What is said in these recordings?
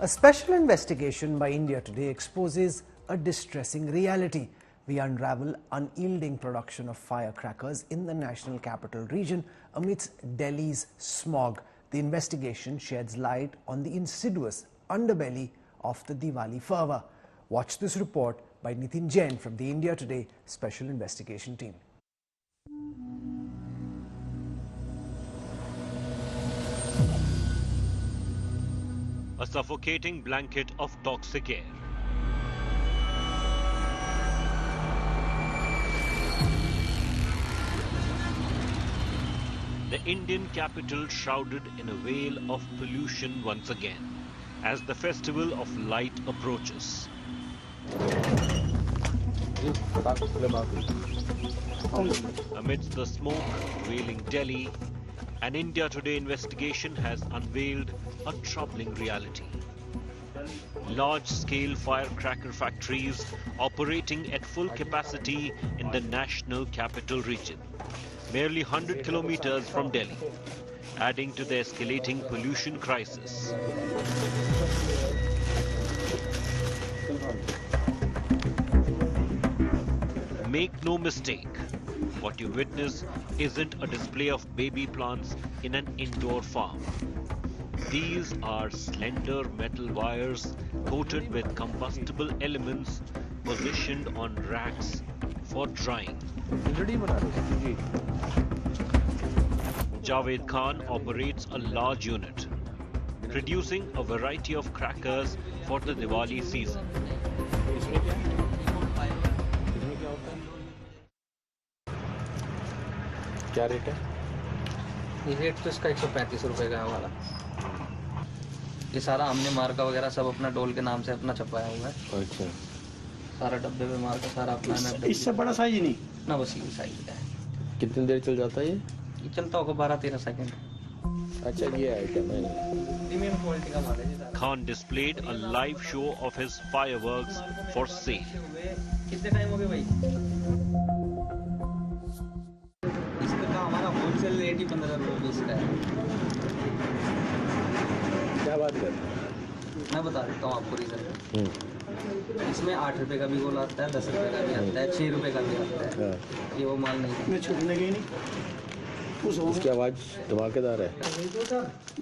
A special investigation by India Today exposes a distressing reality. We unravel unyielding production of firecrackers in the national capital region amidst Delhi's smog. The investigation sheds light on the insidious underbelly of the Diwali fervour. Watch this report by Nitin Jain from the India Today Special Investigation Team. A suffocating blanket of toxic air. The Indian capital shrouded in a veil of pollution once again, as the festival of light approaches. Amidst the smoke veiling Delhi, an India Today investigation has unveiled a troubling reality. Large-scale firecracker factories operating at full capacity in the national capital region, merely 100 kilometers from Delhi, adding to the escalating pollution crisis. Make no mistake, what you witness isn't a display of baby plants in an indoor farm. These are slender metal wires coated with combustible elements positioned on racks for drying. Javed Khan operates a large unit, producing a variety of crackers for the Diwali season. क्या rate है? ये rate तो इसका 135 रुपए का है वाला। ये सारा हमने मार्का वगैरह सब अपना डोल के नाम से अपना छपाया हुआ है। अच्छा। सारा डब्बे में मार्का सारा अपना है। इससे बड़ा साइज नहीं? ना बस ये साइज का है। कितनी देर चल जाता है ये? ये चलता होगा 12-13 सेकंड। अच्छा ये आइटम है। प्रीमियम क्वालिटी का माल है ये सारा। Khan displayed a live show of his fireworks for sale. कितने टाइम हो गए भाई? हमारा होलसेल रेट ही 15 रुपये इसका है। क्या बात कर रहे हैं? मैं बता देता हूँ आपको रीजन। इसमें 8 रुपए का भी गोल आता है, 10 रुपए का भी आता है, 6 रुपए का भी आता है। ये वो माल नहीं है। छूटने की नहीं। इसकी आवाज धमाकेदार है।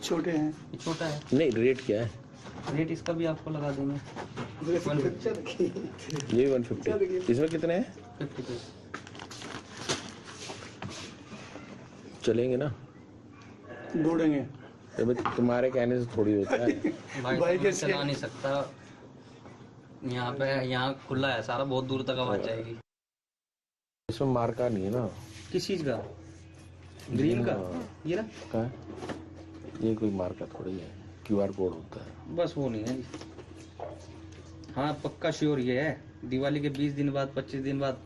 छोटे हैं। छोटा है। नहीं रेट क्या है? रेट इसका भी आपको लगा देंगे। ये 150। इसमें कितने हैं? 50। चलेंगे ना? ढूंढेंगे। तुम्हारे कहने से थोड़ी होता है। भाई तो चला नहीं सकता। यहाँ खुला है सारा, बहुत दूर तक आवाज जाएगी। इसमें मार्का नहीं है ना? किस चीज का? ग्रीन का? ये ना? क्या? ये कोई मार्का थोड़ी है, QR कोड होता है। बस वो नहीं है। हाँ पक्का श्योर ये है, दिवाली के 20 दिन बाद 25 दिन बाद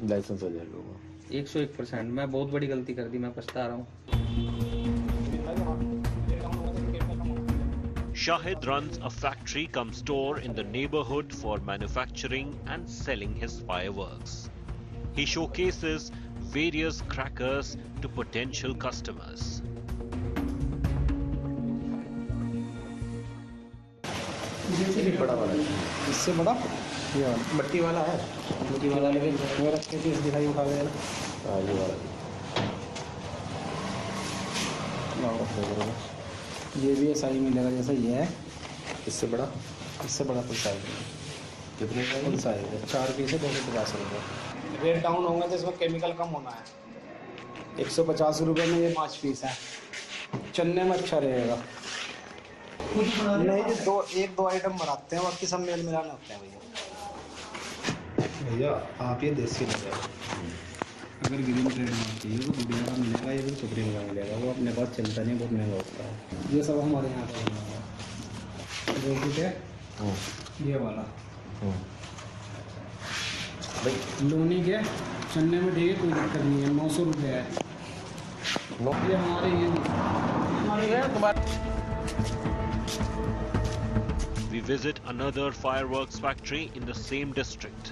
लाइसेंस आ जाएगा। 101%। मैं बहुत बड़ी गलती कर दी, मैं पछता रहा हूँ। Shahid runs a factory cum store in the neighborhood for manufacturing and selling his fireworks. He showcases various crackers to potential customers. बड़ा वाला है। इससे बड़ा? ये वाला मट्टी वाला है। मट्टी वाला लेकिन मेरा पीस दिखाई उठा गया ना। हाँ ये वाला। ये भी ऐसा ही मिलेगा जैसा ये है। इससे बड़ा? इससे बड़ा फुल साइज है। कितने का? फुल साइज है। 4 पीस है, 250 रुपये। रेट डाउन होंगे तो इसमें केमिकल कम होना है। 150 रुपये में ये 5 पीस है। चलने में अच्छा रहेगा। नहीं जी, 1-2 आइटम बनाते हैं, बाकी सब मेल मिलाने होते हैं भैया। आप ये देसी लेंगे। अगर ग्रीन ट्रेड में चाहिए तो गुड़िया का मिलेगा, ये भी सुप्रीम का मिलेगा। वो अपने पास चलता नहीं, बहुत महंगा होता है। ये सब हमारे यहाँ का मिलेगा। जो कुछ है ये वाला भाई लोनी के चलने में ठीक है, कोई दिक्कत नहीं है। 900 रुपये है। ये हमारे We visit another fireworks factory in the same district,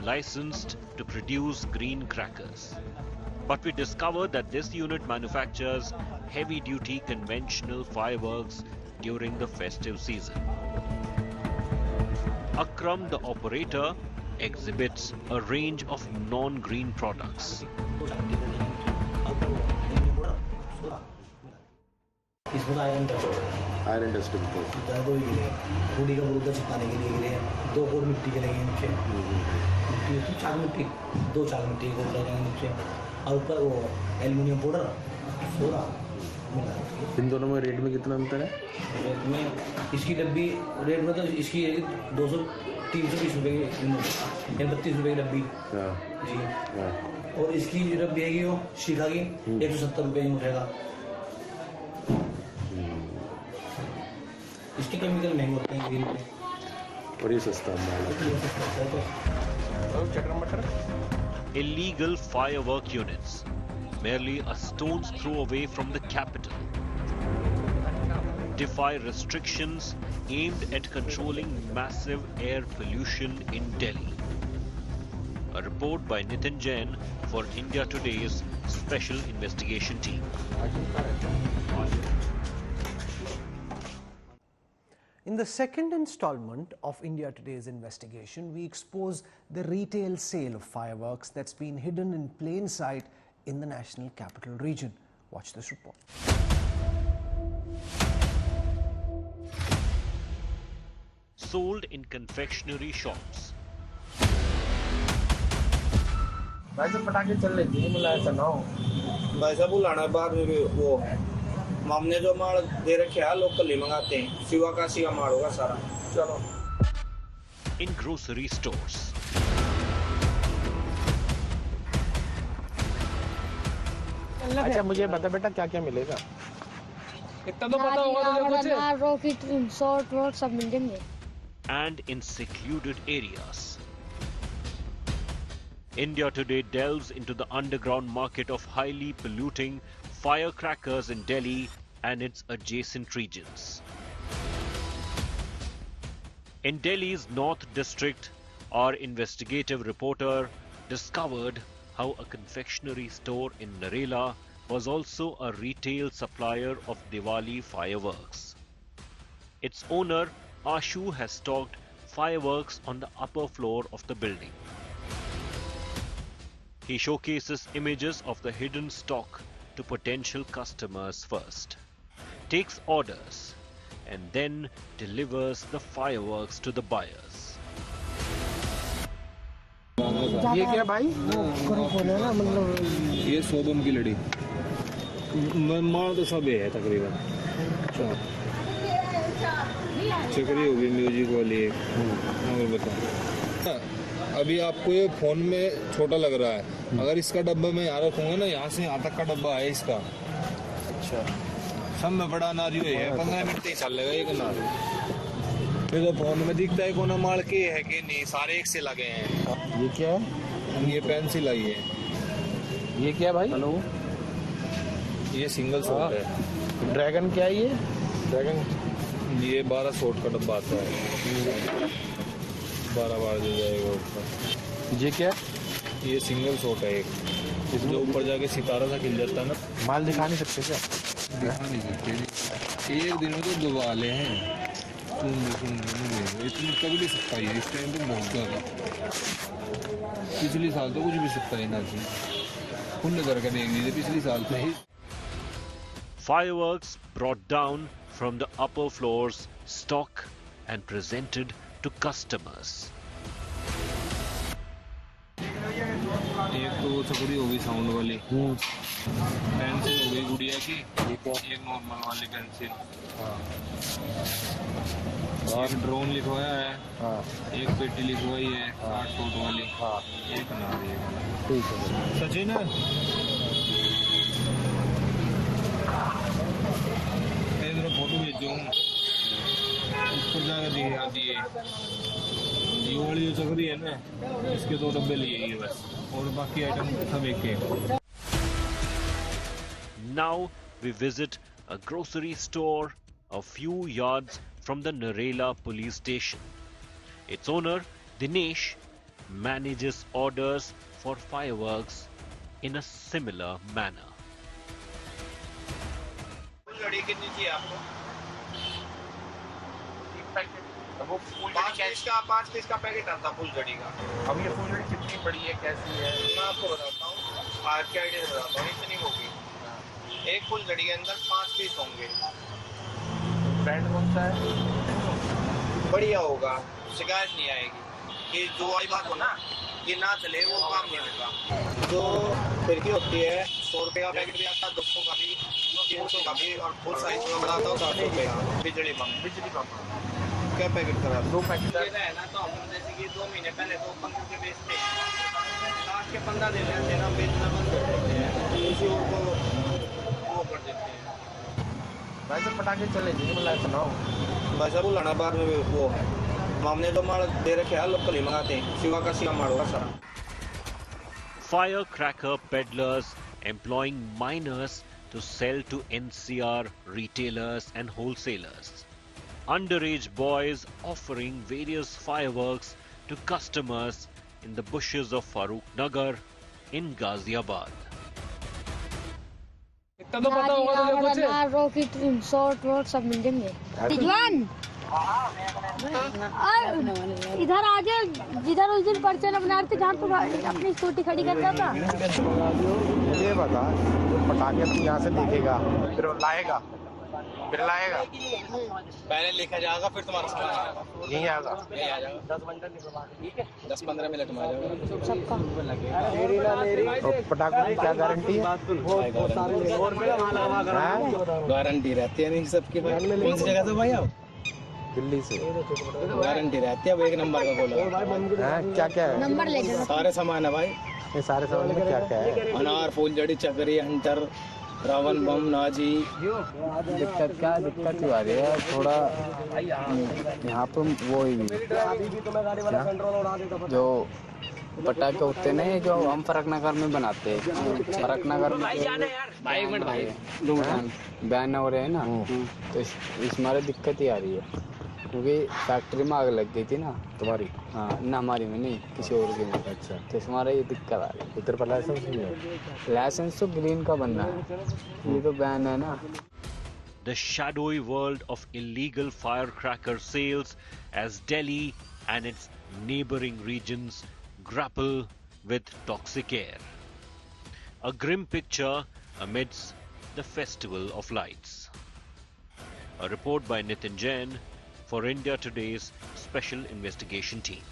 licensed to produce green crackers. But we discover that this unit manufactures heavy-duty conventional fireworks during the festive season. Akram, the operator, exhibits a range of non-green products. इसमें iron test iron test दो ही गिरे body का बरूदा चिपकाने के लिए गिरे 2 code मिट्टी के लगे नीचे मिट्टी उसकी चाक मिट्टी 2 चाक मिट्टी को लगे नीचे और ऊपर वो एल्युमिनियम पाउडर सोडा मिला। इन दोनों में रेट में कितना अंतर है? रेट में इसकी डब्बी रेट में तो इसकी है 200-320 रुपये की 32 रुपये की डब्बी जी। और इसकी जो डब्बी है वो शीखा की 170 रुपये की उठेगा। इसके केमिकल महंगे होते हैं ग्रीन पे और ये सस्ता Illegal firework units, merely a stone's throw away from the capital, defy restrictions aimed at controlling massive air pollution in Delhi. A report by Nitin Jain for India Today's Special Investigation Team. In the second installment of India Today's investigation, we expose the retail sale of fireworks that's been hidden in plain sight in the national capital region. Watch this report. Sold in confectionery shops. भाई साहब पटाखे चल रहे थे मुला ऐसा ना हो भाई साहब बुलाना बाद में वो हमने जो माल दे रखे है लोकल ही मंगाते हैं सिवा का सिवा माल होगा सारा चलो। In grocery stores. अच्छा मुझे बता बेटा क्या क्या मिलेगा? इतना तो पता होगा तुझे कुछ? रॉकेट शॉर्ट रोड सब मिल जाएंगे। And in secluded areas. India Today delves into the underground market of highly polluting firecrackers in Delhi and its adjacent regions. In Delhi's North District, our investigative reporter discovered how a confectionery store in Narela was also a retail supplier of Diwali fireworks. Its owner, Ashu, has stocked fireworks on the upper floor of the building. He showcases images of the hidden stock to potential customers first, takes orders, and then delivers the fireworks to the buyers. ये क्या भाई? ये 100 बम की लड़ी माल तो सब है तकरीबन। चक्री होगी म्यूजिक वाली और बताओ। अभी आपको ये फोन में छोटा लग रहा है, अगर इसका डब्बा मैं यहाँ रखूंगा ना, यहाँ से यहाँ तक का डब्बा है इसका। अच्छा सब में बड़ा अनाज है 15 मिनट ही चलेगा एक अनाज। फिर तो फोन में दिखता है कौन माल के है कि नहीं, सारे एक से लगे हैं। ये क्या है? ये पेंसिल आई है। ये क्या भाई? हेलो ये सिंगल शॉट है। ड्रैगन क्या है? ये ड्रैगन ये 12 शॉट का डब्बा आता है, 12 बार दे जाएगा ऊपर। ये क्या? ये सिंगल शॉट है एक, जो ऊपर जाके सितारा सा खिल जाता है ना। माल दिखा नहीं सकते क्या? दिखा नहीं सकते, एक दिन में तो 2 वाले हैं। इतनी कभी भी सकता है इस टाइम तो बहुत ज़्यादा। पिछले साल तो कुछ भी सकता है ना जी, खुले करके देख लीजिए पिछले साल तो ही। Fireworks brought down from the upper floors, stock and presented to customers. एक तो चकड़ी हो गई साउंड वाली, पेंसिल हो गई गुड़िया की, एक नॉर्मल वाली पेंसिल, और ड्रोन लिखवाया है, एक पेटी लिखवाई है 8 शॉट वाली, एक ना रही है। सचिन मैं फोटो भेजो ऊपर जाकर दिए ये वाली जो चक्री है ना, इसके 2 डब्बे लिए ये बस, और बाकी आइटम सब एक के। Now we visit a grocery store a few yards from the Narela police station. Its owner, Dinesh, manages orders for fireworks in a similar manner. लड़ी कितनी चाहिए आपको? पैकेट। वो फूल 5 पीस का पैकेट आता फुलझड़ी का। अब ये फूलझड़ी कितनी बड़ी है, कैसी है? मैं आपको बताता हूँ, आज के आइडिया से बताता हूँ, इतनी होगी। एक फुलझड़ी के अंदर 5 पीस होंगे। ब्रांड कौन सा है? बढ़िया होगा, शिकायत नहीं आएगी। कि जो वाली बात हो ना, ये ना चले वो काम नहीं होगा। जो फिरकी होती है 100 रुपये का पैकेट भी आता है, 200 का भी, 300 का भी, और फुल साइज में बनाता हूँ 700 रुपये का। बिजली पंप क्या पैकेट करा? 2 पैकेट है ना, तो हम जैसे कि 2 महीने पहले तो 15 के बेचते हैं, लास्ट के 15 दिन रहते ना, बेचना बंद कर देते हैं, किसी और को वो कर देते हैं। वैसे पटाखे चले जी, मतलब सुनाओ वैसा बुलाना बाद में वो है, हमने तो माल दे रखे है, लोकल ही मंगाते हैं, शिवा का शिवा माल होगा सारा। Firecracker peddlers employing minors to sell to NCR retailers and wholesalers. Underage boys offering various fireworks to customers in the bushes of Farooq Nagar in Ghaziabad. Rocket short वॉर्ट सब मिल जाएंगे। विद्वान इधर आ जाए, जिधर उस दिन पर्चे बना रहे थे, जहाँ तू अपनी स्कूटी खड़ी कर रहा था। ये बता, पटाखे तू यहाँ से देखेगा, फिर लाएगा, पहले लिखा जाएगा, फिर तुम्हारा सामान आएगा, यहीं आएगा, यहीं आ जाएगा। 10-15 मिनट में आ जाएगा सबका। तो पटाखों की क्या गारंटी है? गारंटी रहती है नहीं सबकी। कौन सी जगह से भाई आप? दिल्ली से। गारंटी रहती है, वो 1 नंबर का बोलो। क्या क्या है? नंबर ले लेना। सारे सामान है भाई। ये सारे सामान में क्या क्या है? अनार, फूलझड़ी, चक्री, हंटर, रावण बम, नाजी। दिक्कत ही आ रही है थोड़ा यहाँ पे, वो ही जो पटाखे होते नहीं, जो हम फरक नगर में बनाते हैं, फरक नगर में बैन हो रहे हैं ना, तो इस मारे दिक्कत ही आ रही है, क्योंकि फैक्ट्री में आग लग गई थी ना तुम्हारी। हाँ ना, हमारी में नहीं, किसी और की में। अच्छा, तो हमारा ये दिक्कत आ रही है। उधर पर लाइसेंस नहीं है? लाइसेंस तो ग्रीन का बनना है, ये तो बैन है ना। The shadowy world of illegal firecracker sales as Delhi and its neighboring regions grapple with toxic air. A grim picture amidst the festival of lights. A report by Nitin Jain for India Today's Special Investigation Team.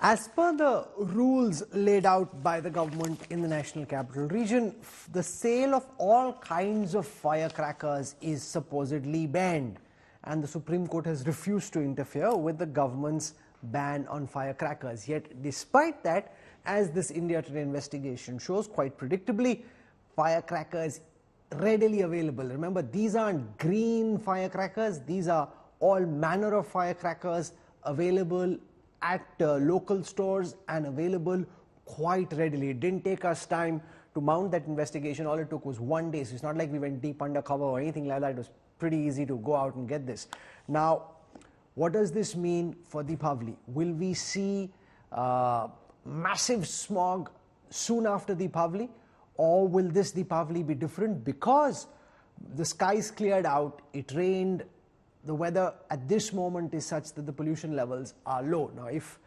As per the rules laid out by the government in the National Capital Region, the sale of all kinds of firecrackers is supposedly banned, and the Supreme Court has refused to interfere with the government's ban on firecrackers. Yet, despite that, as this India Today investigation shows, quite predictably, firecrackers readily available. Remember, these aren't green firecrackers, these are all manner of firecrackers available at local stores and available quite readily. It didn't take us time to mount that investigation. All it took was 1 day. So it's not like we went deep undercover or anything like that. It was pretty easy to go out and get this. Now, what does this mean for Deepavali? Will we see massive smog soon after Deepavali? Or will this Deepavali be different? Because the skies cleared out, it rained, the weather at this moment is such that the pollution levels are low. Now, if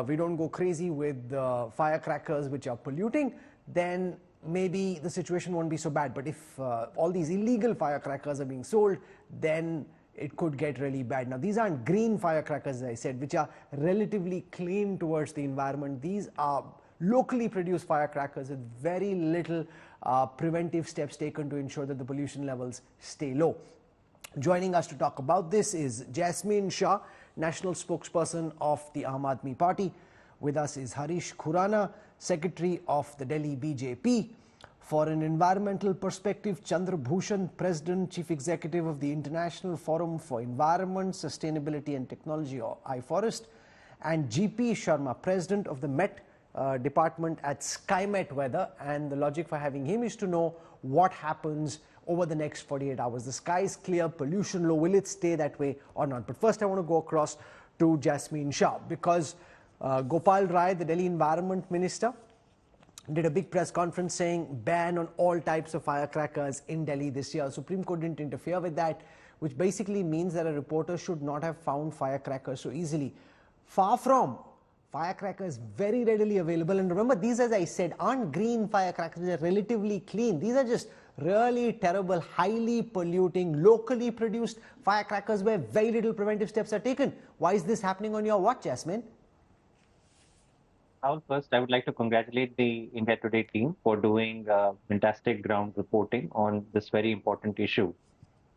we don't go crazy with firecrackers which are polluting, then maybe the situation won't be so bad. But if all these illegal firecrackers are being sold, then it could get really bad. Now, these aren't green firecrackers, as I said, which are relatively clean towards the environment. These are locally produced firecrackers with very little preventive steps taken to ensure that the pollution levels stay low. Joining us to talk about this is Jasmine Shah, National Spokesperson of the Aam Aadmi Party. With us is Harish Khurana, Secretary of the Delhi BJP. For an environmental perspective, Chandra Bhushan, President, Chief Executive of the International Forum for Environment, Sustainability and Technology, or iForest, and GP Sharma, President of the Met Department at SkyMet Weather. And the logic for having him is to know what happens over the next 48 hours. The sky is clear, pollution low. Will it stay that way or not? But first I want to go across to Jasmine Shah, because Gopal Rai, the Delhi Environment Minister, did a big press conference saying ban on all types of firecrackers in Delhi this year. Supreme Court didn't interfere with that. which basically means that a reporter should not have found firecrackers so easily. Far from. Firecrackers very readily available, and remember, these, as I said, aren't green firecrackers. They're relatively clean. These are just really terrible, highly polluting, locally produced firecrackers where very little preventive steps are taken. Why is this happening on your watch, Jasmine? First, I would like to congratulate the India Today team for doing fantastic ground reporting on this very important issue.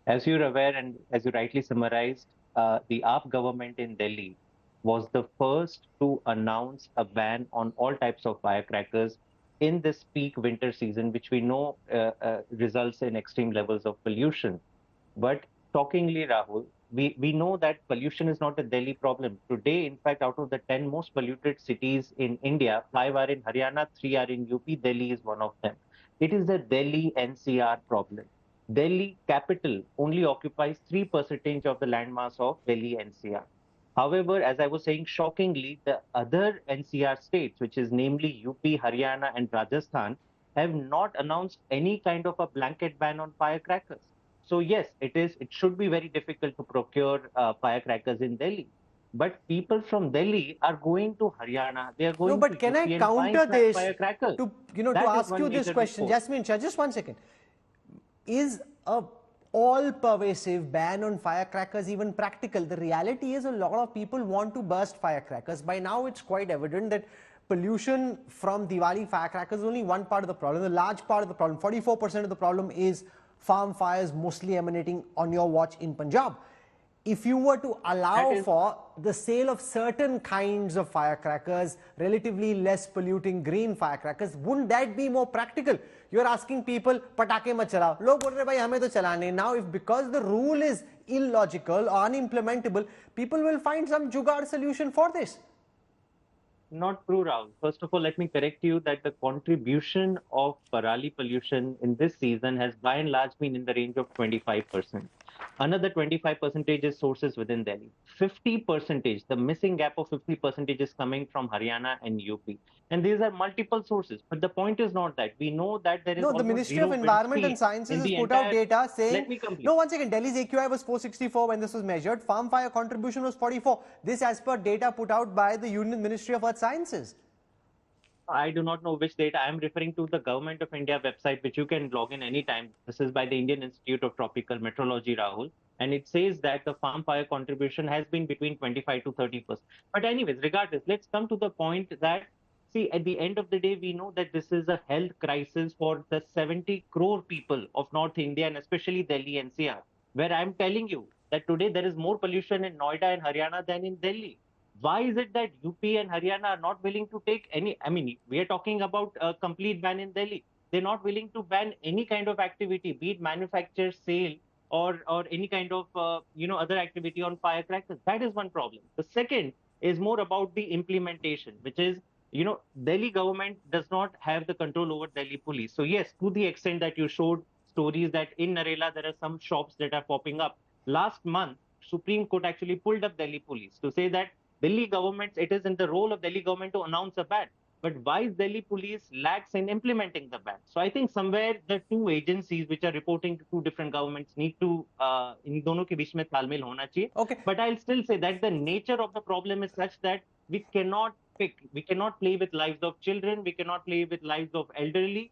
As you're aware, and as you rightly summarized, the AAP government in Delhi was the first to announce a ban on all types of firecrackers in this peak winter season, which we know results in extreme levels of pollution. But shockingly, Rahul, we know that pollution is not a Delhi problem. Today, in fact, out of the 10 most polluted cities in India, 5 are in Haryana, 3 are in UP, Delhi is one of them. It is the Delhi NCR problem. Delhi capital only occupies 3% of the landmass of Delhi NCR. However, as I was saying, shockingly, the other NCR states, which is namely UP, Haryana, and Rajasthan, have not announced any kind of a blanket ban on firecrackers. So yes, it should be very difficult to procure firecrackers in Delhi. But people from Delhi are going to Haryana. They are going No, but to can UP I and counter buying this firecrackers. to ask you this question, Jasmine Shah, just 1 second. Is a all-pervasive ban on firecrackers even practical? The reality is a lot of people want to burst firecrackers. By now, it's quite evident that pollution from Diwali firecrackers is only one part of the problem. The large part of the problem, 44% of the problem, is farm fires mostly emanating on your watch in Punjab. If you were to allow for the sale of certain kinds of firecrackers, relatively less polluting green firecrackers, wouldn't that be more practical? You're asking people, patake mat chalao. Log bol rahe bhai hame to chalane. Now, if because the rule is illogical or unimplementable, people will find some jugaad solution for this. Not true, Rahul. First of all, let me correct you that the contribution of Parali pollution in this season has by and large been in the range of 25%. Another 25% is sources within Delhi. 50%, the missing gap of 50% is coming from Haryana and UP. And these are multiple sources. But the point is not that. We know that there is No, the Ministry of Environment and Sciences has put out data saying... Let me complete. No, 1 second. Delhi's AQI was 464 when this was measured. Farm fire contribution was 44. This as per data put out by the Union Ministry of Earth Sciences. I do not know which data. I am referring to the Government of India website, which you can log in anytime. This is by the Indian Institute of Tropical Meteorology, Rahul. And it says that the farm fire contribution has been between 25 to 30%. But anyways, regardless, let's come to the point that, see, at the end of the day, we know that this is a health crisis for the 70 crore people of North India and especially Delhi NCR, where I'm telling you that today there is more pollution in Noida and Haryana than in Delhi. Why is it that UP and Haryana are not willing to take any, I mean, we are talking about a complete ban in Delhi. They're not willing to ban any kind of activity, be it manufacture, sale, or any kind of, other activity on firecrackers. That is one problem. The second is more about the implementation, which is, Delhi government does not have the control over Delhi police. So yes, to the extent that you showed stories that in Narela, there are some shops that are popping up. Last month, Supreme Court actually pulled up Delhi police to say that Delhi government, it is in the role of Delhi government to announce a ban. But why is Delhi police lax in implementing the ban? So I think somewhere the two agencies which are reporting to two different governments need to, in dono ke beech mein talmel hona chahiye. Okay. But I'll still say that the nature of the problem is such that we cannot play with lives of children, we cannot play with lives of elderly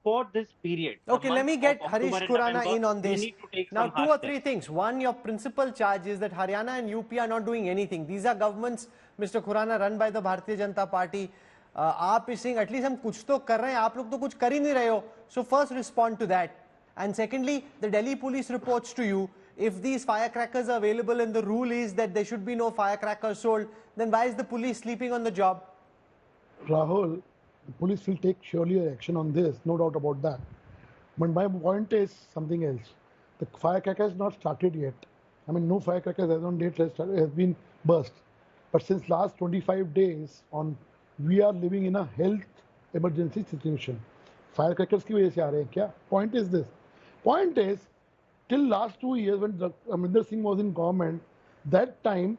for this period. Okay, let me get Harish Khurana in on this. Now, 2 or 3 things. One, your principal charge is that Haryana and UP are not doing anything. These are governments, Mr. Khurana, run by the Bharatiya Janata Party. आप इस saying at least हम कुछ तो कर रहे हैं, आप लोग तो कुछ कर ही नहीं रहे हो. So first respond to that. And secondly, the Delhi police reports to you, if these firecrackers are available and the rule is that there should be no firecrackers sold, then why is the police sleeping on the job? Rahul, the police will take surely action on this, no doubt about that. But my point is something else. The firecracker has not started yet. I mean, no firecrackers as on date has been burst. But since last 25 days we are living in a health emergency situation. Firecrackers की वजह से आ रहे हैं क्या? Point is this. Point is, till last 2 years when Amrinder Singh was in government, that time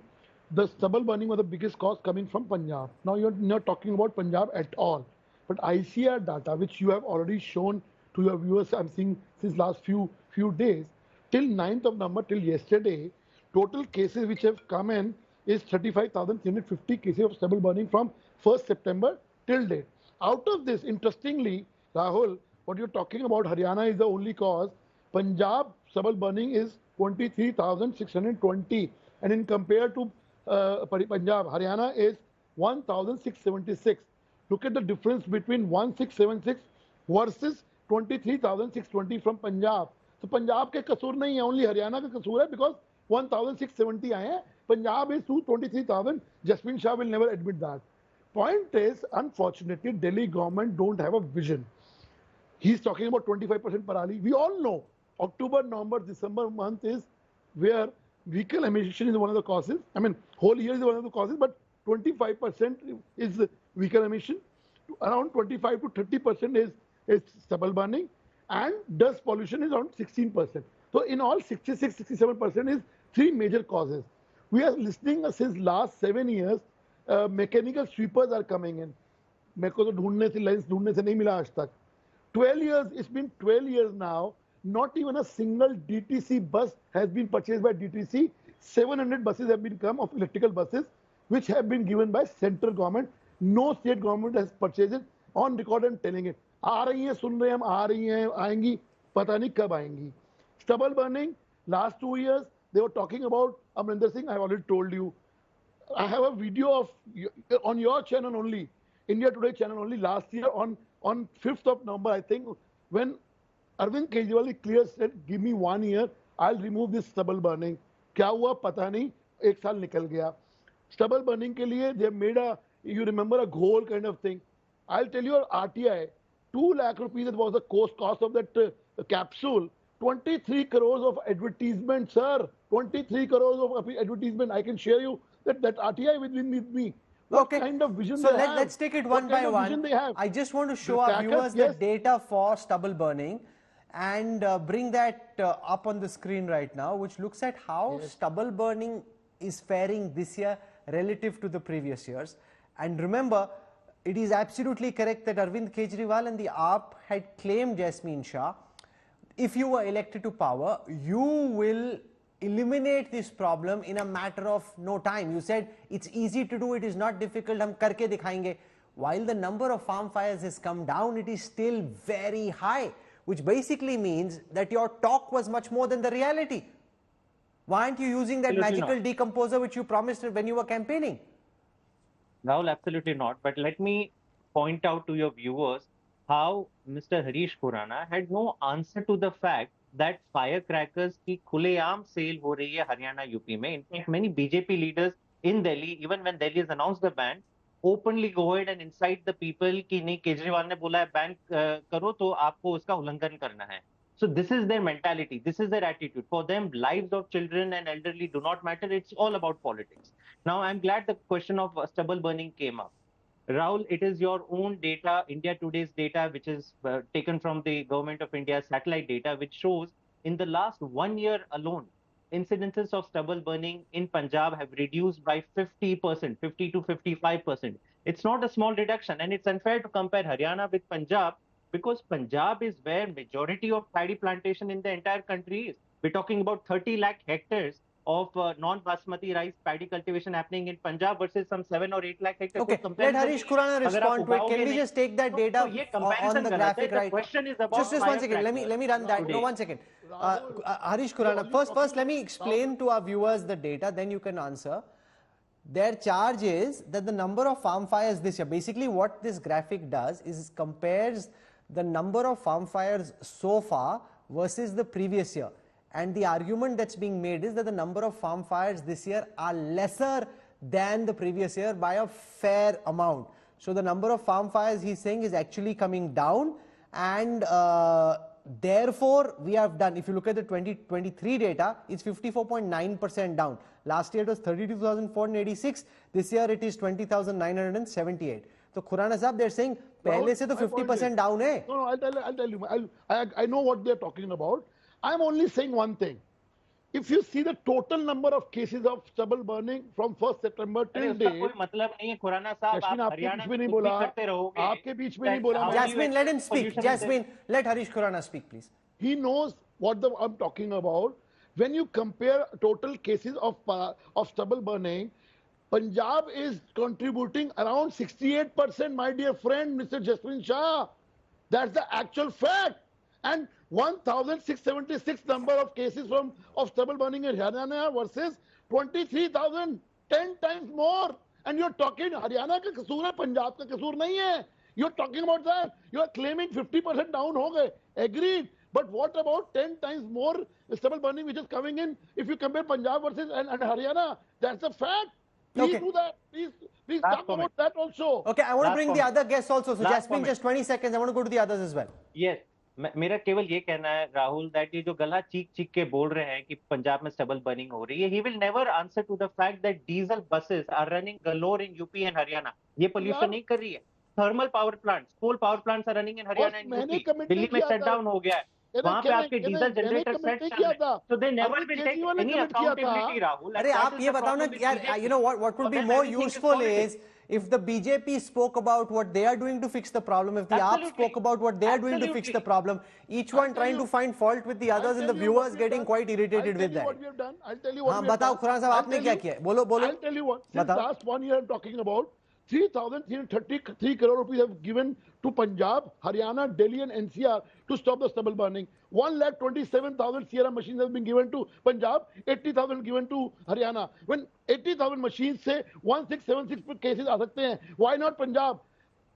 the stubble burning was the biggest cause coming from Punjab. Now you're not talking about Punjab at all. But ICR data, which you have already shown to your viewers, I'm seeing since last few days, till 9th of November, till yesterday, total cases which have come in is 35,350 cases of stubble burning from 1st September till date. Out of this, interestingly, Rahul, what you're talking about, Haryana is the only cause. Punjab stubble burning is 23,620, and in compared to Punjab, Haryana is 1,676. Look at the difference between 1,676 versus 23,620 from Punjab. So Punjab के कसूर नहीं है, only Haryana का कसूर है because 1,670 आए हैं. Punjab is 223,000. Jasmine Shah will never admit that. Point is, unfortunately, Delhi government don't have a vision. He's talking about 25% parali. We all know October, November, December month is where vehicle emission is one of the causes. I mean, whole year is one of the causes, but 25% is vehicle emission. Around 25 to 30% is stubble burning, and dust pollution is around 16%. So in all, 66, 67% is three major causes. We are listening since last 7 years. Mechanical sweepers are coming in. मेरे को तो lens ढूंढने से नहीं मिला आज तक. 12 years, it's been 12 years now. Not even a single DTC bus has been purchased by DTC. 700 buses have been come of electrical buses, which have been given by central government. No state government has purchased it. On record and telling it. आ रही हैं, सुन रहे हैं हम, आ रही हैं, आएंगी, पता नहीं कब आएंगी. Stubble burning, last 2 years, they were talking about Amrinder Singh. I have already told you. I have a video of on your channel only, India Today channel only, last year on 5th of November, I think, when Arvind Kejriwal clear said, give me 1 year, I'll remove this stubble burning. क्या हुआ पता नहीं, 1 साल निकल गया. Stubble burning के लिए they made a, you remember, a goal kind of thing. I'll tell you, RTI, 2 lakh rupees, that was the cost of that capsule. 23 crores of advertisement, sir. 23 crores of advertisement. I can share you that RTI with me. What kind of vision so they have? let's take it one by one. I just want to show our viewers the data for stubble burning and bring that up on the screen right now, which looks at how stubble burning is faring this year relative to the previous years. And remember, it is absolutely correct that Arvind Kejriwal and the AAP had claimed, Jasmine Shah, if you were elected to power, you will eliminate this problem in a matter of no time. You said it's easy to do, it is not difficult, hum karke dikhayenge. While the number of farm fires has come down, it is still very high, which basically means that your talk was much more than the reality. Why aren't you using that magical decomposer which you promised when you were campaigning? Rahul, absolutely not. But let me point out to your viewers how Mr. Harish Khurana had no answer to the fact that firecrackers की खुलेआम sale हो रही है Haryana UP में. In fact, many BJP leaders in Delhi, even when Delhi has announced the ban, openly go ahead and incite the people कि नहीं केजरीवाल ने बोला है ban करो तो आपको उसका उल्लंघन करना है. So this is their mentality. This is their attitude. For them, lives of children and elderly do not matter. It's all about politics. Now, I'm glad the question of stubble burning came up. Rahul, it is your own data, India Today's data, which is taken from the Government of India's satellite data, which shows in the last 1 year alone, incidences of stubble burning in Punjab have reduced by 50%, 50 to 55%. It's not a small reduction, and it's unfair to compare Haryana with Punjab because Punjab is where majority of paddy plantation in the entire country is. We're talking about 30 lakh hectares of non-basmati rice paddy cultivation happening in Punjab versus some 7 or 8 lakh hectares. Okay, let Harish Khurana respond to it. Can we just take that data on the graphic right? The question is about just 1 second. Let me run that. No, 1 second. Harish Khurana, first let me explain to our viewers the data, then you can answer. Their charge is that the number of farm fires this year, basically what this graphic does is compares the number of farm fires so far versus the previous year. And the argument that's being made is that the number of farm fires this year are lesser than the previous year by a fair amount. So the number of farm fires, he's saying, is actually coming down, and therefore we have done, if you look at the 2023 data, it's 54.9% down. Last year it was 32,486, this year it is 20,978. So Khurana Sahab, they're saying, pehle se to 50% down hai. No, I'll tell you. I know what they're talking about. I'm only saying one thing. If you see the total number of cases of stubble burning from 1st September till date, कोई मतलब नहीं है खुराना साहब, आप हरियाणा में बोला, आपके बीच में नहीं बोला. Jasmine, let him speak. Jasmine, let Harish Khurana speak, please. He knows what I'm talking about. when you compare total cases of stubble burning, Punjab is contributing around 68%, my dear friend, Mr. Jaswin Shah. That's the actual fact. And 1,676 number of cases of stubble burning in Haryana versus 23,000, 10 times more. And you're talking Haryana ka kasoor hai, Punjab ka kasoor nahi hai. You're talking about that. You're claiming 50% down ho gaye. Agreed. But what about 10 times more stubble burning which is coming in if you compare Punjab versus and Haryana? That's a fact. Please do that. Please talk about that also. Okay, I want to bring the other guests also. So Jasmine, just 20 seconds. I want to go to the others as well. Yes. मेरा केवल ये कहना है Rahul that ये जो गला चीख चीख के बोल रहे हैं कि पंजाब में स्टबल बर्निंग हो रही है, he will never answer to the fact that diesel buses are running galore in UP and Haryana. ये पोल्यूशन नहीं कर रही है. Thermal power plants, coal power plants are running in Haryana and UP. Delhi में shut down हो गया है. वहाँ पे आपके डीजल जनरेटर सेट चल रहे हैं. So they never will take any accountability, Rahul. अरे आप ये बताओ ना यार, you know what would be more useful is if the BJP spoke about what they are doing to fix the problem, if the AAP spoke about what they are doing to fix the problem, each one trying to find fault with the others and the viewers getting quite irritated with that. I'll tell you what we have done. बताओ खुराना साहब आपने क्या किया है? बोलो बोलो. I'll tell you what. Since last 1 year I'm talking about 3,333 crore rupees have given to Punjab, Haryana, Delhi and NCR to stop the stubble burning. 1,27,000 Sierra machines have been given to Punjab, 80,000 given to Haryana. When 80,000 machines से 1676 cases आ सकते हैं, why not Punjab?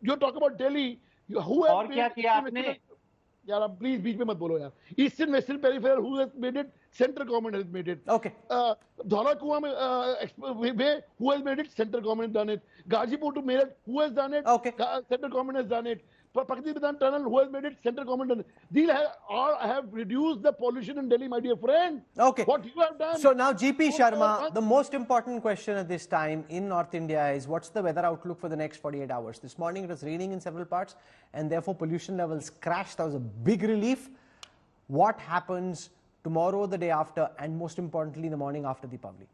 You talk about Delhi. Who has और क्या किया आपने? यार आप please बीच में मत बोलो यार. Eastern Western Peripheral, who has made it? Central government has made it. Okay. Dhara Kuan way, who has made it? Central government has done it. Gazipur to Meerut, who has done it? Okay. Central government has done it. Pakati Bidan Tunnel, who has made it? Central government has done it. These all have reduced the pollution in Delhi, my dear friend. Okay. What you have done. So now GP Sharma, the most important question at this time in North India is what's the weather outlook for the next 48 hours? This morning it was raining in several parts and therefore pollution levels crashed. That was a big relief. What happens tomorrow, the day after, and most importantly, the morning after Deepavali?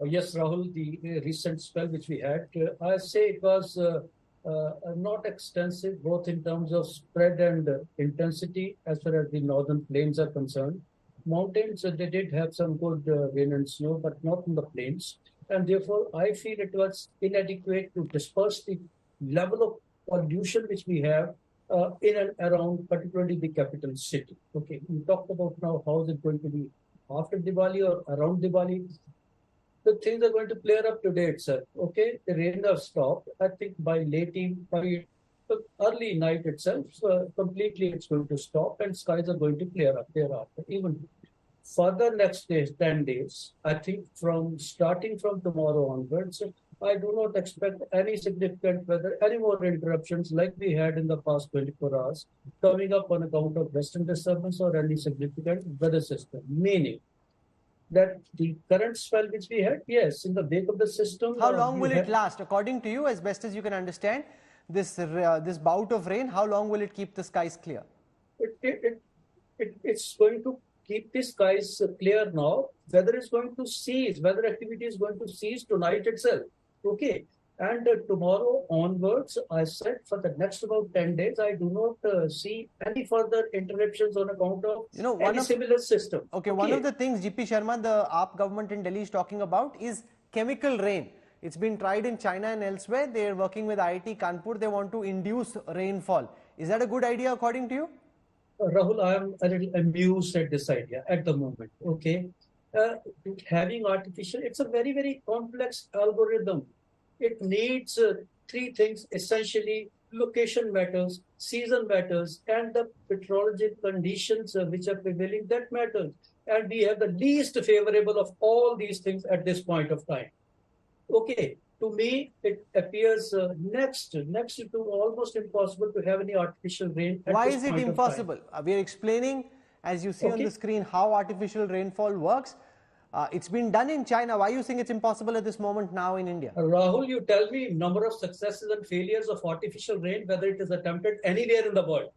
Yes, Rahul, the recent spell which we had, I say it was not extensive, both in terms of spread and intensity, as far as the northern plains are concerned. Mountains, they did have some good rain and snow, but not in the plains. And therefore, I feel it was inadequate to disperse the level of pollution which we have in and around, particularly the capital city. Okay, we talked about now how is it going to be after Diwali or around Diwali. The things are going to clear up today itself. Okay, the rain has stopped. I think by early night itself, completely it's going to stop and skies are going to clear up thereafter. Even further next days, 10 days, I think starting from tomorrow onwards, I do not expect any significant weather, any more interruptions like we had in the past 24 hours coming up on account of western disturbance or any significant weather system. Meaning that the current spell which we had, yes, in the wake of the system. How long will it last? According to you, as best as you can understand, this bout of rain, how long will it keep the skies clear? It's going to keep the skies clear now. Weather is going to cease. Weather activity is going to cease tonight itself. Okay. And tomorrow onwards, I said for the next about 10 days, I do not see any further interruptions on account of any similar system. Okay, one of the things, GP Sharma, the AAP government in Delhi is talking about is chemical rain. It's been tried in China and elsewhere. They are working with IIT Kanpur. They want to induce rainfall. Is that a good idea according to you? Rahul, I am a little amused at this idea at the moment. Okay. Having artificial, it's a very, very complex algorithm. It needs three things essentially: location matters, season matters, and the meteorological conditions which are prevailing, that matters. And we have the least favorable of all these things at this point of time. Okay, to me, it appears next to almost impossible to have any artificial rain. Why is it impossible? We are explaining, as you see on the screen, how artificial rainfall works. It's been done in China. Why are you saying it's impossible at this moment now in India? Rahul, you tell me number of successes and failures of artificial rain, whether it is attempted anywhere in the world.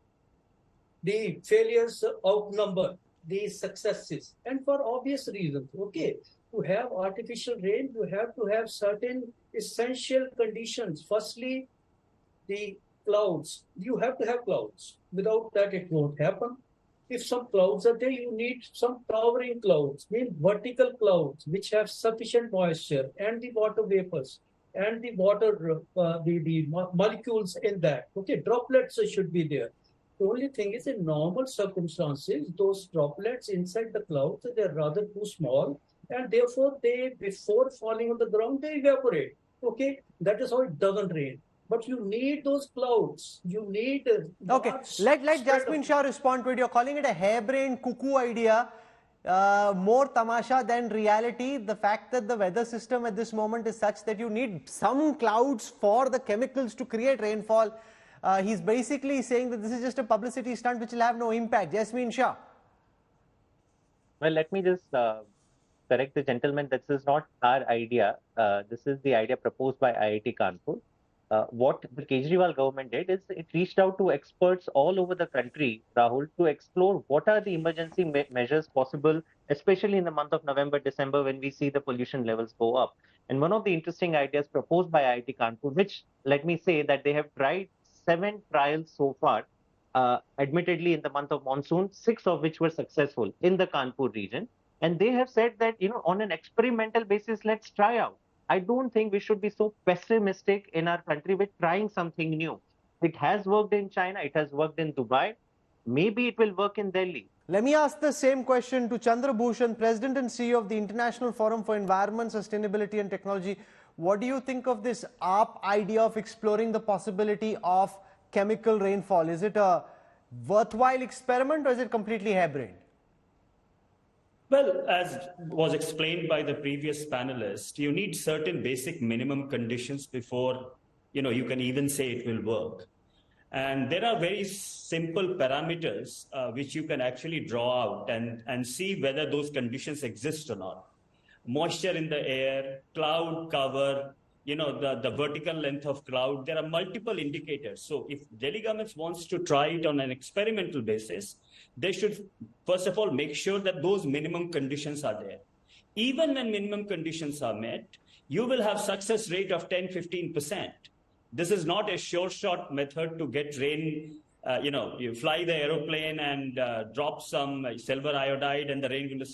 The failures outnumber the successes, and for obvious reasons. Okay, to have artificial rain, you have to have certain essential conditions. Firstly, the clouds. You have to have clouds. Without that, it won't happen. If some clouds are there, you need some towering clouds, mean vertical clouds, which have sufficient moisture and the water vapors and the water, the molecules in that. Okay, droplets should be there. The only thing is, in normal circumstances, those droplets inside the clouds, they're rather too small, and therefore they, before falling on the ground, they evaporate. Okay, that is how it doesn't rain. But you need those clouds. You need. Okay, let Jasmine Shah respond to it. You're calling it a harebrained cuckoo idea, more tamasha than reality. The fact that the weather system at this moment is such that you need some clouds for the chemicals to create rainfall. He's basically saying that this is just a publicity stunt which will have no impact. Jasmine Shah. Well, let me just correct the gentleman. This is not our idea. This is the idea proposed by IIT Kanpur. What the Kejriwal government did is it reached out to experts all over the country, Rahul, to explore what are the emergency measures possible, especially in the month of November, December, when we see the pollution levels go up. And one of the interesting ideas proposed by IIT Kanpur, which let me say that they have tried 7 trials so far, admittedly in the month of monsoon, 6 of which were successful in the Kanpur region. And they have said that, on an experimental basis, let's try out. I don't think we should be so pessimistic in our country with trying something new. It has worked in China. It has worked in Dubai. Maybe it will work in Delhi. Let me ask the same question to Chandra Bhushan, President and CEO of the International Forum for Environment, Sustainability and Technology. What do you think of this AAP idea of exploring the possibility of chemical rainfall? Is it a worthwhile experiment or is it completely harebrained? Well, as was explained by the previous panelist, you need certain basic minimum conditions before, you can even say it will work. And there are very simple parameters which you can actually draw out and see whether those conditions exist or not. Moisture in the air, cloud cover, the vertical length of cloud. There are multiple indicators. So if Delhi government wants to try it on an experimental basis, they should, first of all, make sure that those minimum conditions are there. Even when minimum conditions are met, you will have success rate of 10-15%. This is not a sure shot method to get rain. You fly the aeroplane and drop some silver iodide and the rain will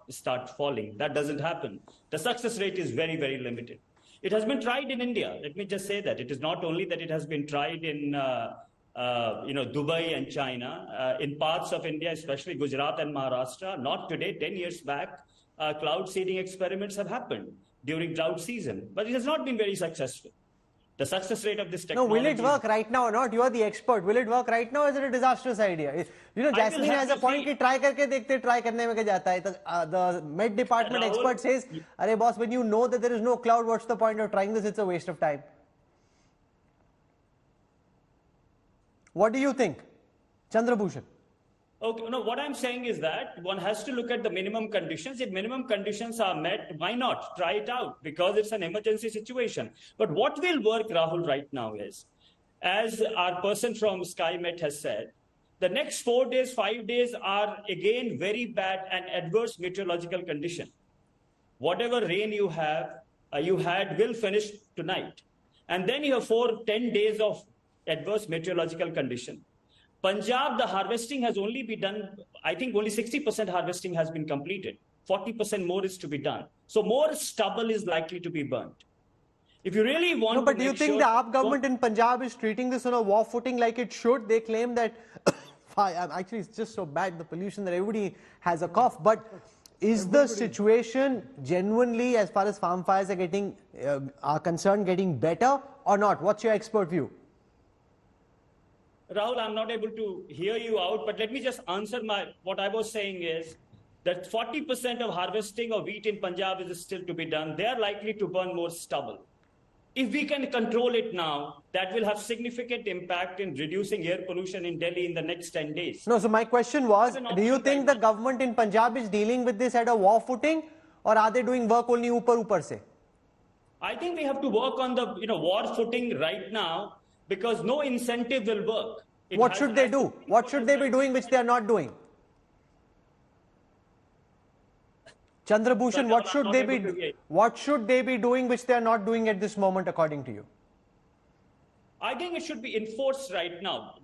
start falling. That doesn't happen. The success rate is very, very limited. It has been tried in India. Let me just say that. It is not only that it has been tried in Dubai and China. In parts of India, especially Gujarat and Maharashtra, not today, 10 years back, cloud seeding experiments have happened during drought season. But it has not been very successful. The success rate of this technology... No, will it work right now or not? You are the expert. Will it work right now or is it a disastrous idea? Jasmine has a point कि try करके देखते try करने में क्या जाता है. The Met Department expert says, "Arey boss, when you know that there is no cloud, what's the point of trying this? It's a waste of time." What do you think? Chandra Bhushan. Okay, no, what I'm saying is that one has to look at the minimum conditions. If minimum conditions are met, why not? Try it out because it's an emergency situation. But what will work, Rahul, right now is, as our person from SkyMet has said, the next 4 days, 5 days are again very bad and adverse meteorological condition. Whatever rain you had will finish tonight. And then you have 10 days of adverse meteorological condition. Punjab, the harvesting has only been done, I think only 60% harvesting has been completed. 40% more is to be done. So more stubble is likely to be burnt. If you really want No, but do you think the AAP government in Punjab is treating this on a war footing like it should? They claim that, actually it's just so bad, the pollution, that everybody has a cough. But is the situation genuinely, as far as farm fires are concerned, getting better or not? What's your expert view? Rahul, I'm not able to hear you out, but let me just answer what I was saying is that 40% of harvesting of wheat in Punjab is still to be done. They are likely to burn more stubble. If we can control it now, that will have significant impact in reducing air pollution in Delhi in the next 10 days. No, so my question was, do you think the government in Punjab is dealing with this at a war footing, or are they doing work only upar se? I think we have to work on the war footing right now, because no incentive will work. What should they do? What should they be doing which they are not doing? Chandra Bhushan, what should they be doing which they are not doing at this moment, according to you? I think it should be enforced right now.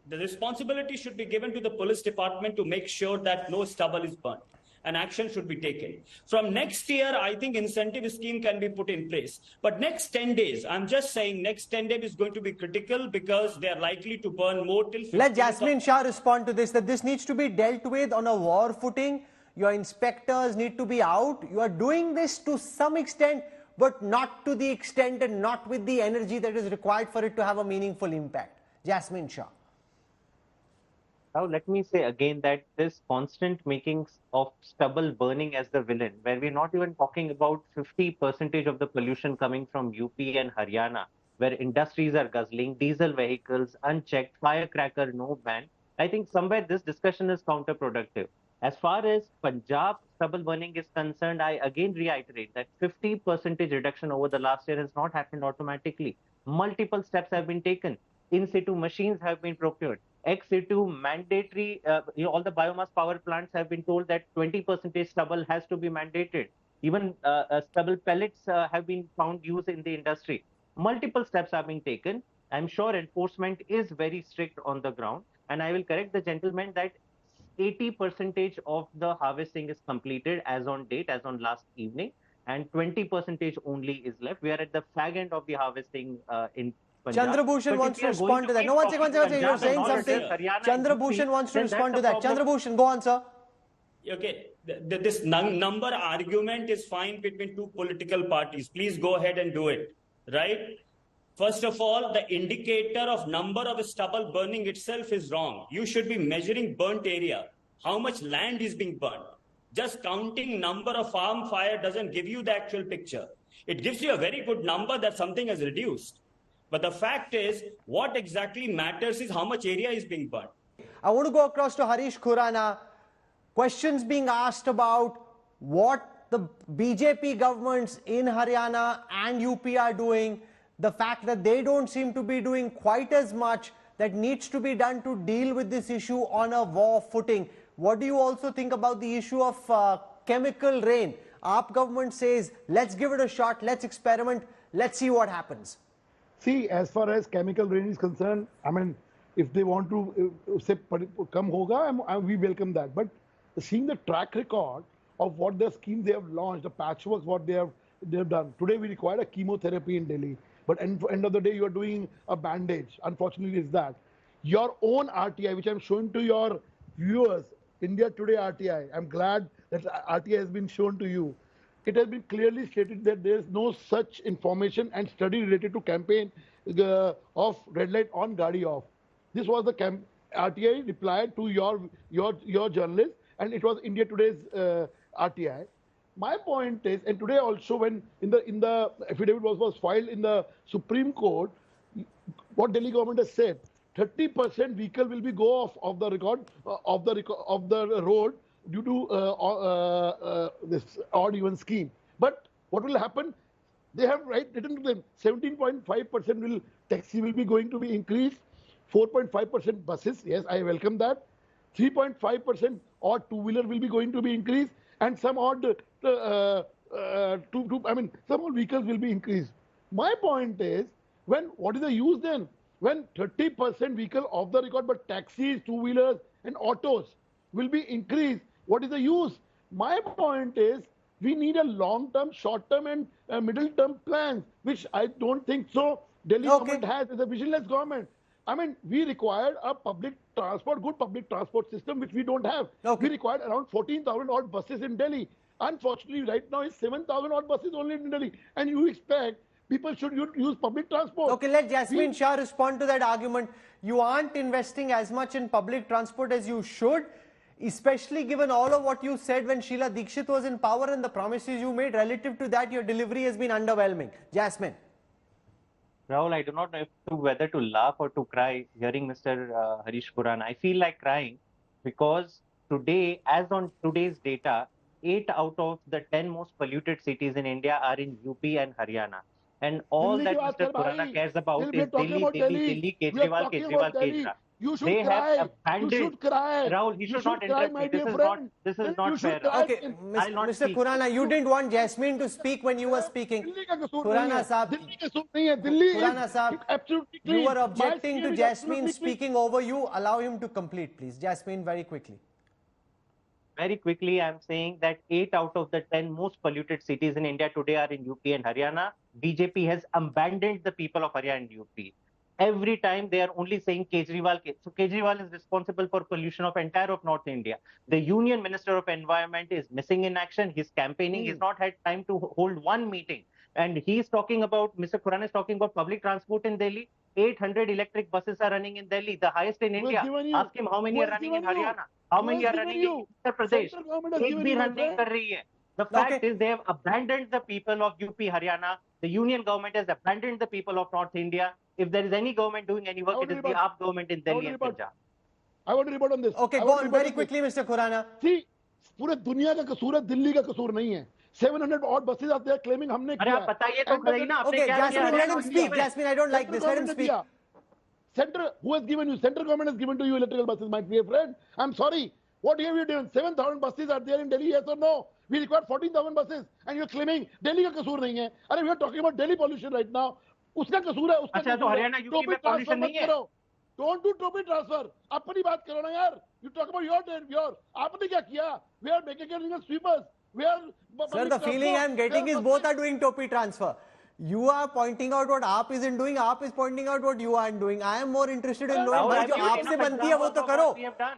The responsibility should be given to the police department to make sure that no stubble is burnt, and action should be taken. From next year, I think incentive scheme can be put in place. But next 10 days, I'm just saying next 10 days is going to be critical because they are likely to burn more till 15th. Let Jasmine Shah respond to this, that this needs to be dealt with on a war footing. Your inspectors need to be out. You are doing this to some extent, but not to the extent and not with the energy that is required for it to have a meaningful impact. Jasmine Shah. Now, let me say again that this constant making of stubble burning as the villain, where we're not even talking about 50% of the pollution coming from UP and Haryana, where industries are guzzling, diesel vehicles, unchecked, firecracker, no ban. I think somewhere this discussion is counterproductive. As far as Punjab stubble burning is concerned, I again reiterate that 50% reduction over the last year has not happened automatically. Multiple steps have been taken. In situ machines have been procured. Ex situ mandatory, all the biomass power plants have been told that 20% stubble has to be mandated. Even stubble pellets have been found used in the industry. Multiple steps are being taken. I'm sure enforcement is very strict on the ground. And I will correct the gentleman that 80% of the harvesting is completed as on date, as on last evening, and 20% only is left. We are at the fag end of the harvesting in Punjab. Chandrabhushan wants to respond to that. No, one second, you're saying something. Chandrabhushan wants to respond to that. Chandrabhushan, go on, sir. Okay, this number argument is fine between two political parties. Please go ahead and do it, right? First of all, the indicator of number of stubble burning itself is wrong. You should be measuring burnt area. How much land is being burnt? Just counting number of farm fire doesn't give you the actual picture. It gives you a very good number that something has reduced. But the fact is, what exactly matters is how much area is being burnt. I want to go across to Harish Khurana. Questions being asked about what the BJP governments in Haryana and UP are doing. The fact that they don't seem to be doing quite as much that needs to be done to deal with this issue on a war footing. What do you also think about the issue of chemical rain? AAP government says, let's give it a shot, let's experiment, let's see what happens. See, as far as chemical rain is concerned, I mean, if they want to say come hoga, we welcome that. But seeing the track record of what the schemes they have launched, the patchwork what they have done. Today we require a chemotherapy in Delhi. But end of the day, you are doing a bandage. Unfortunately, is that. Your own RTI, which I'm showing to your viewers, India Today RTI, I'm glad that RTI has been shown to you. It has been clearly stated that there is no such information and study related to campaign of red light on, Gadi off. This was the RTI replied to your journalist, and it was India Today's RTI. My point is, and today also when in the affidavit was filed in the Supreme Court, what Delhi government has said, 30% vehicle will be go off of the record of the road due to this odd even scheme. But what will happen? They have written to them 17.5% will taxi will be going to be increased, 4.5% buses. Yes, I welcome that. 3.5% odd two-wheeler will be going to be increased, and some odd some odd vehicles will be increased. My point is, what is the use then? When 30% vehicle off the record, but taxis, two-wheelers and autos will be increased, what is the use? My point is, we need a long-term, short-term and middle-term plans, which I don't think so Delhi government has. It's a visionless government. I mean, we required a public transport, good public transport system, which we don't have. We required around 14,000 odd buses in Delhi. Unfortunately, right now it's 7,000 odd buses only in Delhi. And you expect people should use public transport. Okay, let Jasmine Shah respond to that argument. You aren't investing as much in public transport as you should, especially given all of what you said when Sheila Dikshit was in power and the promises you made. Relative to that, your delivery has been underwhelming. Jasmine. Rahul, I do not know whether to laugh or to cry hearing Mr. Harish Khurana. I feel like crying because today, as on today's data, 8 out of the 10 most polluted cities in India are in UP and Haryana. And all that Mr. Khurana cares about is Delhi, Kejriwal, Kejriwal. You should They cry. have abandoned. You should cry. Rahul, he You should should not cry, interrupt my me. dear friend. This is You not should fair. cry. Okay, I'll not Mr. speak. Khurana, you didn't want Jasmine to speak when you were speaking. Delhi का कसूर नहीं Khurana है. साहब, दिल्ली का कसूर नहीं है. Delhi Khurana is साहब, absolutely clean. you were My objecting to skin is Jasmine absolutely clean. speaking over you. Allow him to complete, please. Jasmine, very quickly. Very quickly, I'm saying that 8 out of the 10 most polluted cities in India today are in UP and Haryana. BJP has abandoned the people of Haryana and UP. Every time they are only saying Kejriwal. So Kejriwal is responsible for pollution of entire of North India. The Union Minister of Environment is missing in action. He's campaigning. He's not had time to hold one meeting. And he's talking about, Mr. Khurana is talking about public transport in Delhi. 800 electric buses are running in Delhi, the highest in India. Ask him how many are running in Haryana. How many are running in Uttar Pradesh? एक भी run नहीं कर रही है. The fact is they have abandoned the people of UP, Haryana. The union government has abandoned the people of North India. If there is any government doing any work, it is the AAP government in Delhi and Punjab. I want to report on this. Okay, go on very quickly, Mr. Khurana. See, पूरे दुनिया का कसूर है, दिल्ली का कसूर नहीं है. 700 odd buses out there claiming हमने किया. अरे बताइए तो सही ना. Okay, Jasmine, let him speak. Jasmine, I don't like this. Let him speak. Center, who has given you? Central government has given to you electrical buses, my dear friend. I'm sorry. What have you done? 7,000 buses are there in Delhi, yes or no? We require 14,000 buses, and you're claiming Delhi का कसूर नहीं है. अरे we are talking about Delhi pollution right now. उसका कसूर है, उसका अच्छा तो हरियाणा यूपी में pollution नहीं है. Don't do topic transfer. अपनी बात करो ना यार. You talk about your. आपने क्या किया? We are making it sweepers. We are. Sir, the feeling I'm getting is both are doing topi transfer. You are pointing out what AAP isn't doing. AAP is pointing out what you aren't doing. I am more interested in knowing what जो आपसे बनती है वो तो करो.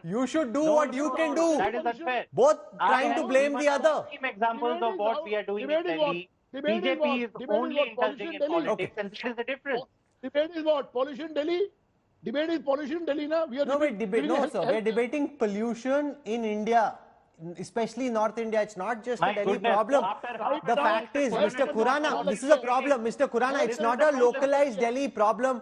You should do what you can do. That is unfair. Both trying to blame the other. Examples of what we are doing in Delhi. BJP is only indulging in politics, and that is the difference. Debate is what? Pollution Delhi? Debate is pollution Delhi, na? We are no, sir. We are debating pollution in India. Especially North India, it's not just a Delhi problem. The fact is, Mr. Khurana, this is a problem. Mr. Khurana, it's not a localized Delhi problem.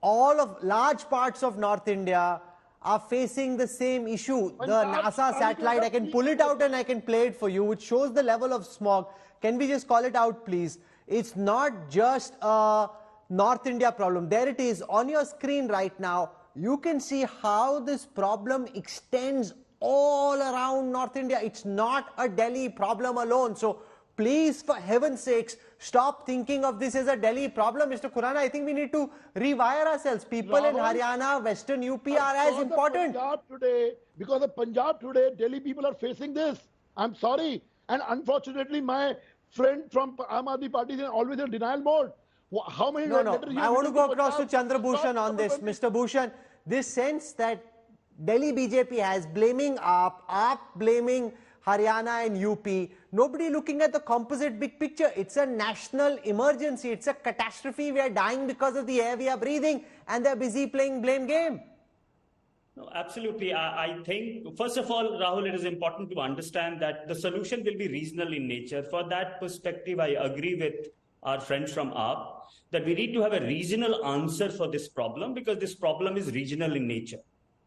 All of large parts of North India are facing the same issue. The NASA satellite, I can pull it out and I can play it for you, which shows the level of smog. Can we just call it out, please? It's not just a North India problem. There it is on your screen right now. You can see how this problem extends all around North India. It's not a Delhi problem alone. So please, for heaven's sakes, stop thinking of this as a Delhi problem. Mr. Khurana, I think we need to rewire ourselves. People in Haryana, Western UP are as important. Because of Punjab today, Delhi people are facing this. I'm sorry. And unfortunately, my friend from Aam Aadmi Party is always in denial mode. How many No. I want to go across to Chandra Bhushan on this. Mr. Bhushan, this sense that Delhi BJP has blaming AAP blaming Haryana and UP, nobody looking at the composite big picture. It's a national emergency. It's a catastrophe. We are dying because of the air we are breathing, and they're busy playing blame game. No, absolutely. I think, first of all, Rahul, it is important to understand that the solution will be regional in nature. For that perspective, I agree with our friends from AAP that we need to have a regional answer for this problem because this problem is regional in nature.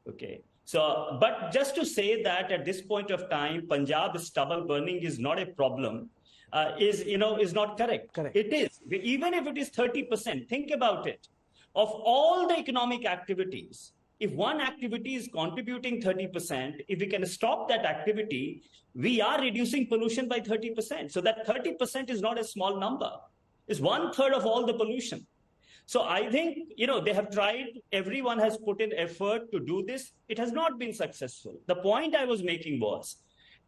Okay. So, but just to say that at this point of time, Punjab stubble burning is not a problem, is not correct. It is. Even if it is 30%, think about it. Of all the economic activities, if one activity is contributing 30%, if we can stop that activity, we are reducing pollution by 30%. So that 30% is not a small number. It's 1/3 of all the pollution. So I think, they have tried, everyone has put in effort to do this. It has not been successful. The point I was making was,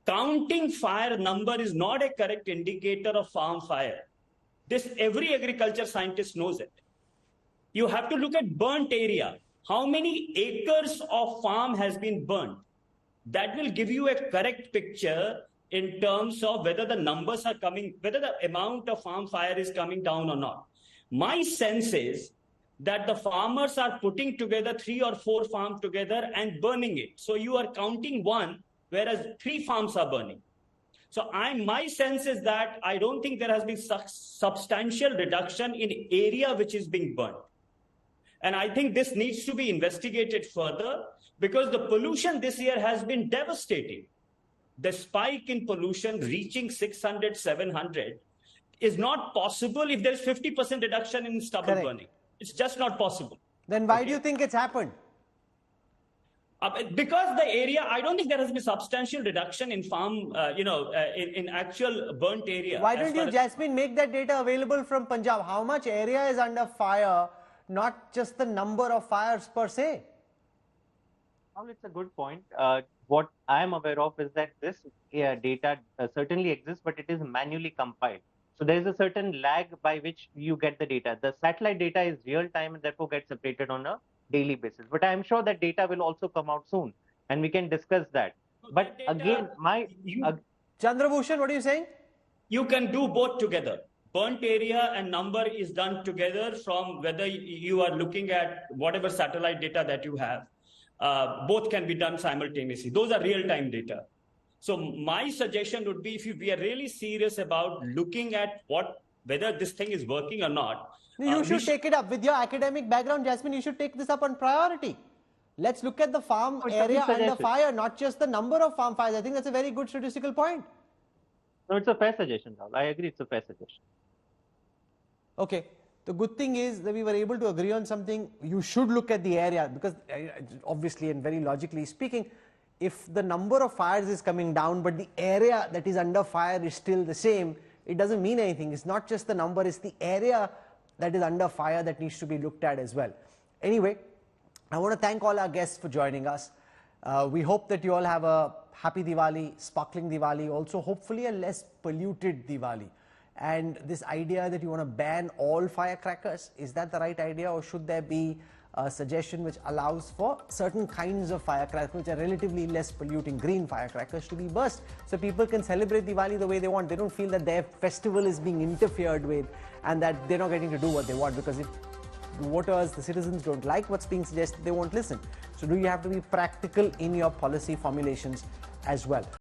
counting fire number is not a correct indicator of farm fire. Every agriculture scientist knows it. You have to look at burnt area. How many acres of farm has been burnt? That will give you a correct picture in terms of whether the numbers are coming, whether the amount of farm fire is coming down or not. My sense is that the farmers are putting together 3 or 4 farms together and burning it. So you are counting one, whereas 3 farms are burning. So my sense is that I don't think there has been substantial reduction in area which is being burnt. And I think this needs to be investigated further because the pollution this year has been devastating. The spike in pollution reaching 600, 700 is not possible if there's 50% reduction in stubble burning. It's just not possible. Then why do you think it's happened? Because the area, I don't think there has been substantial reduction in farm, in actual burnt area. Why don't you, Jasmine, make that data available from Punjab? How much area is under fire, not just the number of fires per se? Well, it's a good point. What I am aware of is that this data certainly exists, but it is manually compiled. So there is a certain lag by which you get the data. The satellite data is real time and therefore gets separated on a daily basis. But I am sure that data will also come out soon and we can discuss that. But again, Chandrabhushan, what are you saying? You can do both together. Burnt area and number is done together from whether you are looking at whatever satellite data that you have. Both can be done simultaneously. Those are real-time data. So my suggestion would be, if we are really serious about looking at whether this thing is working or not. You should take it up. With your academic background, Jasmine, you should take this up on priority. Let's look at the farm area under fire, not just the number of farm fires. I think that's a very good statistical point. No, it's a fair suggestion, Rahul. I agree, it's a fair suggestion. Okay. The good thing is that we were able to agree on something. You should look at the area because obviously and very logically speaking, if the number of fires is coming down but the area that is under fire is still the same, it doesn't mean anything. It's not just the number, it's the area that is under fire that needs to be looked at as well. Anyway, I want to thank all our guests for joining us. We hope that you all have a happy Diwali, sparkling Diwali, also hopefully a less polluted Diwali. And this idea that you want to ban all firecrackers, is that the right idea, or should there be a suggestion which allows for certain kinds of firecrackers which are relatively less polluting, green firecrackers, to be burst so people can celebrate Diwali the way they want? They don't feel that their festival is being interfered with and that they're not getting to do what they want, because if the voters, the citizens don't like what's being suggested, they won't listen. So do you have to be practical in your policy formulations as well?